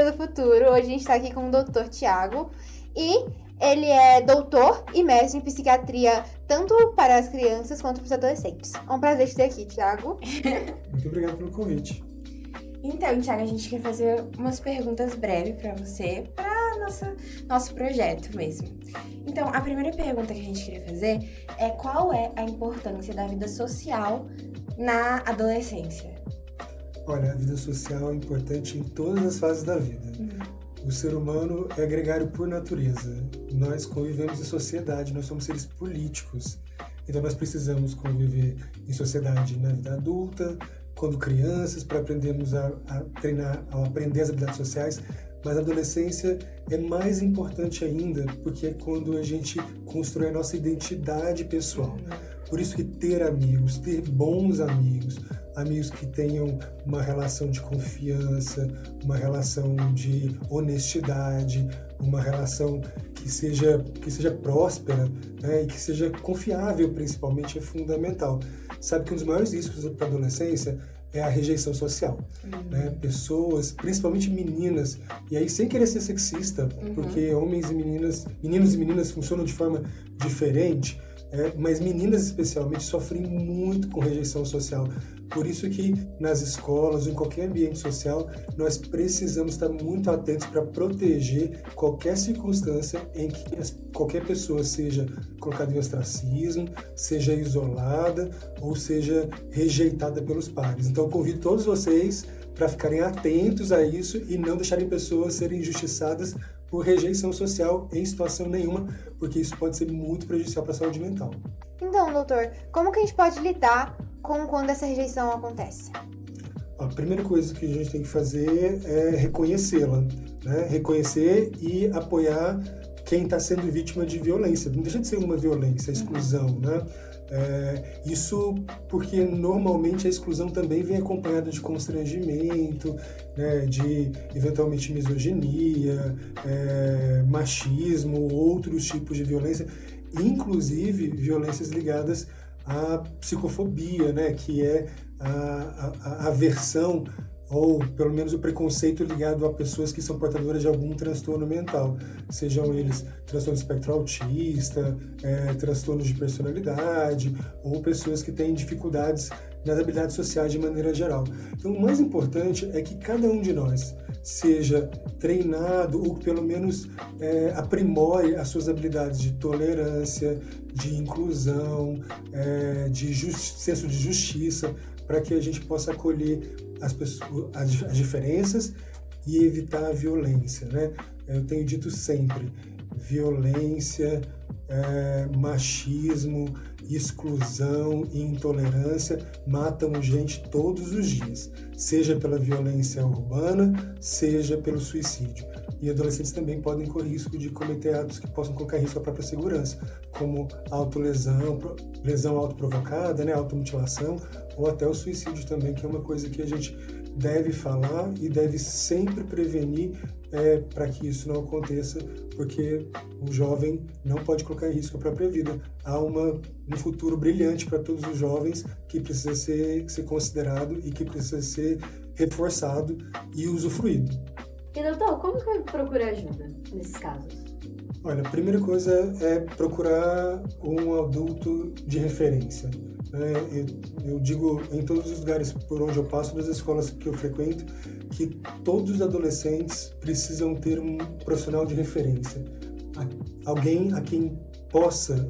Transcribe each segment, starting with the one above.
Família do Futuro. Hoje a gente está aqui com o Dr. Tiago e ele é doutor e mestre em psiquiatria tanto para as crianças quanto para os adolescentes. É um prazer te ter aqui, Tiago. Muito obrigado pelo convite. Então, Tiago, a gente quer fazer umas perguntas breves para você, para nosso projeto mesmo. Então, a primeira pergunta que a gente queria fazer é qual é a importância da vida social na adolescência? Olha, a vida social é importante em todas as fases da vida. O ser humano é gregário por natureza. Nós convivemos em sociedade, nós somos seres políticos. Então nós precisamos conviver em sociedade na vida adulta, quando crianças, para aprendermos a treinar, a aprender as habilidades sociais. Mas a adolescência é mais importante ainda, porque é quando a gente constrói a nossa identidade pessoal. Por isso que ter amigos, ter bons amigos, amigos que tenham uma relação de confiança, uma relação de honestidade, uma relação que seja próspera, né, e que seja confiável, principalmente, é fundamental. Sabe que um dos maiores riscos para a adolescência é a rejeição social, né? Pessoas, principalmente meninas, e aí sem querer ser sexista, porque homens e meninos e meninas funcionam de forma diferente, mas meninas especialmente sofrem muito com rejeição social. Por isso que nas escolas ou em qualquer ambiente social, nós precisamos estar muito atentos para proteger qualquer circunstância em que qualquer pessoa seja colocada em ostracismo, seja isolada ou seja rejeitada pelos pares. Então eu convido todos vocês para ficarem atentos a isso e não deixarem pessoas serem injustiçadas por rejeição social em situação nenhuma, porque isso pode ser muito prejudicial para a saúde mental. Então, doutor, como que a gente pode lidar com quando essa rejeição acontece? A primeira coisa que a gente tem que fazer é reconhecê-la, né? Reconhecer e apoiar quem está sendo vítima de violência. Não deixa de ser uma violência, a exclusão, né? Isso porque normalmente a exclusão também vem acompanhada de constrangimento, né, de eventualmente misoginia, machismo, outros tipos de violência, inclusive violências ligadas à psicofobia, né, que é a aversão ou pelo menos o preconceito ligado a pessoas que são portadoras de algum transtorno mental, sejam eles transtorno de espectro autista, transtornos de personalidade, ou pessoas que têm dificuldades nas habilidades sociais de maneira geral. Então, o mais importante é que cada um de nós seja treinado ou pelo menos aprimore as suas habilidades de tolerância, de inclusão, de senso de justiça, para que a gente possa acolher as diferenças e evitar a violência, né? Eu tenho dito sempre, violência, machismo, exclusão e intolerância matam gente todos os dias, seja pela violência urbana, seja pelo suicídio. E adolescentes também podem correr risco de cometer atos que possam colocar em risco a própria segurança, como autolesão, lesão autoprovocada, né, automutilação, ou até o suicídio também, que é uma coisa que a gente deve falar e deve sempre prevenir para que isso não aconteça, porque o jovem não pode colocar em risco a própria vida. Há um futuro brilhante para todos os jovens que precisa ser considerado e que precisa ser reforçado e usufruído. E doutor, como que eu procuro ajuda nesses casos? Olha, a primeira coisa é procurar um adulto de referência. Eu digo em todos os lugares por onde eu passo, das escolas que eu frequento, que todos os adolescentes precisam ter um profissional de referência. Alguém a quem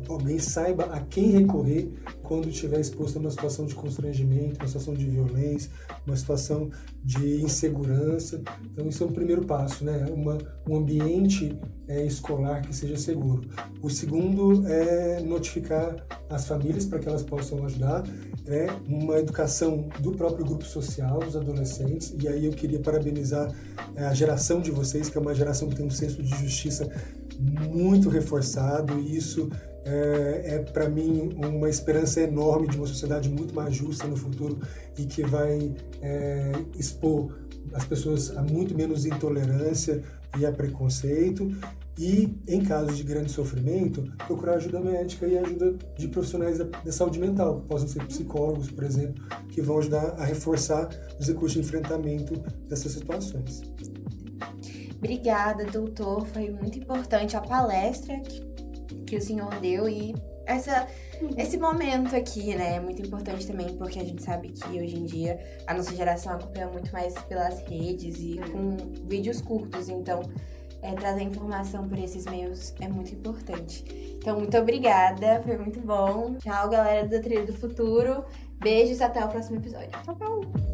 alguém saiba a quem recorrer quando estiver exposto a uma situação de constrangimento, uma situação de violência, uma situação de insegurança. Então, isso é o primeiro passo, né? Um ambiente escolar que seja seguro. O segundo é notificar as famílias para que elas possam ajudar, uma educação do próprio grupo social, dos adolescentes, e aí eu queria parabenizar a geração de vocês, que é uma geração que tem um senso de justiça muito reforçado, e isso para mim uma esperança enorme de uma sociedade muito mais justa no futuro e que vai expor as pessoas a muito menos intolerância e a preconceito, e em casos de grande sofrimento procurar ajuda médica e ajuda de profissionais da saúde mental, que possam ser psicólogos, por exemplo, que vão ajudar a reforçar os recursos de enfrentamento dessas situações. Obrigada, doutor. Foi muito importante a palestra que o senhor deu e esse momento aqui, né? É muito importante também, porque a gente sabe que hoje em dia a nossa geração acompanha muito mais pelas redes e com vídeos curtos. Então, trazer informação por esses meios é muito importante. Então, muito obrigada. Foi muito bom. Tchau, galera da Trilha do Futuro. Beijos, até o próximo episódio. Tchau.